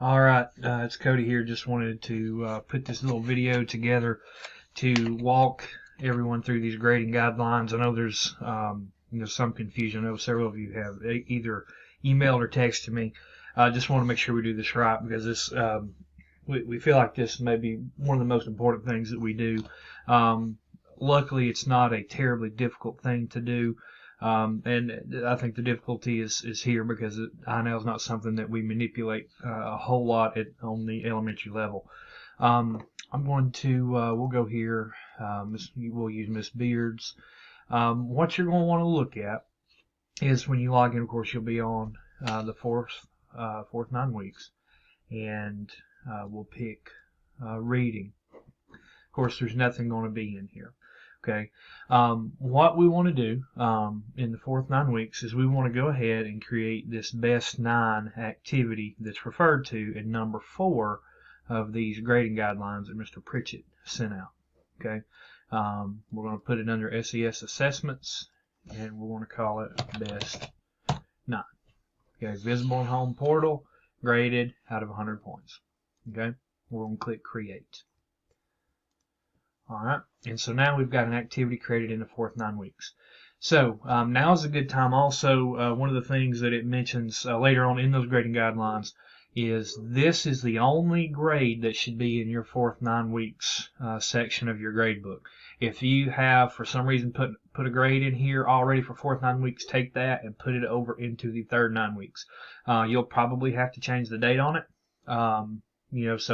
All right, it's Cody here. Just wanted to put this little video together to walk everyone through these grading guidelines. I know there's some confusion. I know several of you have either emailed or texted me. I just want to make sure we do this right because this we feel like this may be one of the most important things that we do. Luckily, it's not a terribly difficult thing to do. And I think the difficulty is here because INL is not something that we manipulate a whole lot on the elementary level. I'm going to, we'll go here, we'll use Miss Beard's. What you're going to want to look at is when you log in, of course, you'll be on the fourth 9 weeks, and we'll pick reading. Of course, there's nothing going to be in here. Okay, what we want to do in the fourth 9 weeks is we want to go ahead and create this best 9 activity that's referred to in number 4 of these grading guidelines that Mr. Pritchett sent out. Okay, we're going to put it under SES assessments, and we're going to call it best 9. Okay, visible in home portal, graded out of 100 points. Okay, we're going to click create. Alright, and so now we've got an activity created in the fourth 9 weeks. So now is a good time also. One of the things that it mentions later on in those grading guidelines is this is the only grade that should be in your fourth 9 weeks section of your grade book. If you have for some reason put a grade in here already for fourth 9 weeks, take that and put it over into the third 9 weeks. You'll probably have to change the date on it, so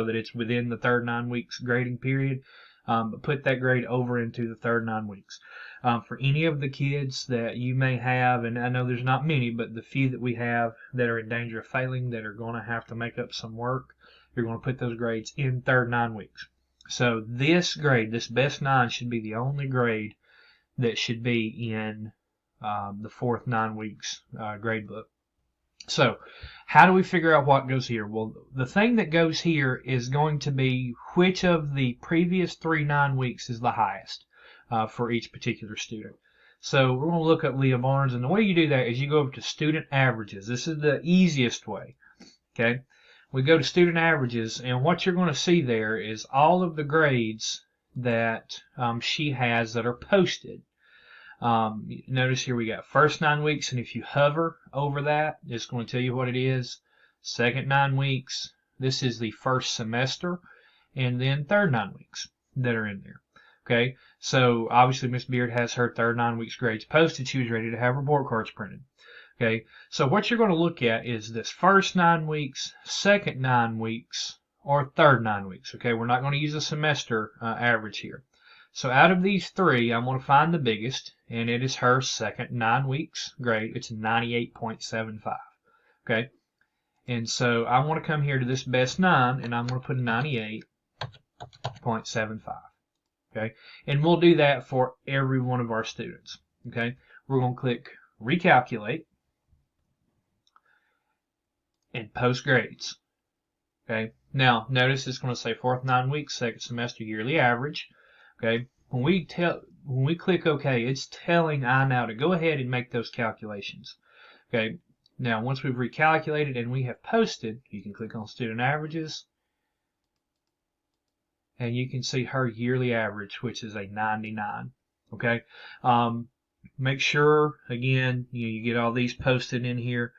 that it's within the third 9 weeks grading period. But put that grade over into the third 9 weeks. For any of the kids that you may have, and I know there's not many, but the few that we have that are in danger of failing, that are going to have to make up some work, you're going to put those grades in third 9 weeks. So this grade, this best 9, should be the only grade that should be in the fourth 9 weeks grade book. So, how do we figure out what goes here? Well, the thing that goes here is going to be which of the previous 3 9 weeks is the highest for each particular student. So, we're going to look up Leah Barnes, and the way you do that is you go over to student averages. This is the easiest way. Okay, we go to student averages, and what you're going to see there is all of the grades that she has that are posted. Notice here we got first 9 weeks, and if you hover over that, it's going to tell you what it is. Second 9 weeks, this is the first semester, and then third 9 weeks that are in there. Okay, so obviously Miss Beard has her third 9 weeks grades posted. She was ready to have report cards printed. Okay, so what you're going to look at is this first 9 weeks, second 9 weeks, or third 9 weeks. Okay, we're not going to use a semester average here. So out of these 3, I'm going to find the biggest, and it is her second 9 weeks grade. It's 98.75. Okay, and so I want to come here to this best 9, and I'm going to put 98.75. Okay, and we'll do that for every one of our students. Okay, we're going to click recalculate and post grades. Okay, now notice it's going to say fourth 9 weeks, second semester yearly average. Okay, when we click OK, it's telling INL to go ahead and make those calculations. Okay, now once we've recalculated and we have posted, you can click on student averages, and you can see her yearly average, which is a 99. Okay, make sure again you get all these posted in here.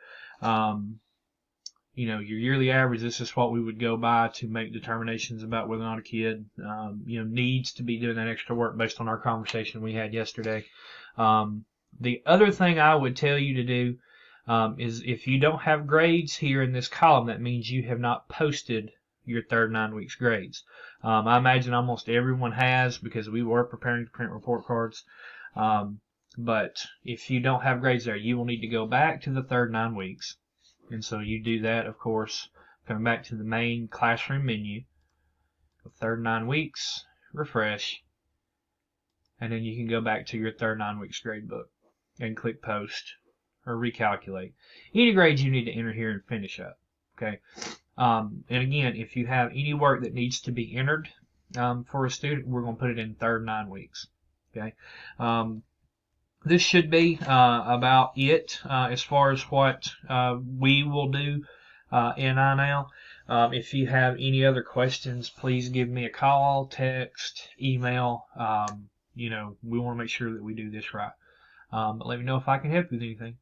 Your yearly average, this is what we would go by to make determinations about whether or not a kid, needs to be doing that extra work based on our conversation we had yesterday. The other thing I would tell you to do is if you don't have grades here in this column, that means you have not posted your third 9 weeks grades. I imagine almost everyone has because we were preparing to print report cards. But if you don't have grades there, you will need to go back to the third 9 weeks. And so you do that, of course, coming back to the main classroom menu, third 9 weeks, refresh, and then you can go back to your third 9 weeks grade book and click post or recalculate. Any grades you need to enter here and finish up. Okay. And again, if you have any work that needs to be entered for a student, we're going to put it in third 9 weeks. Okay. This should be about it as far as what we will do NI now. If you have any other questions, please give me a call, text, email. We want to make sure that we do this right. But let me know if I can help you with anything.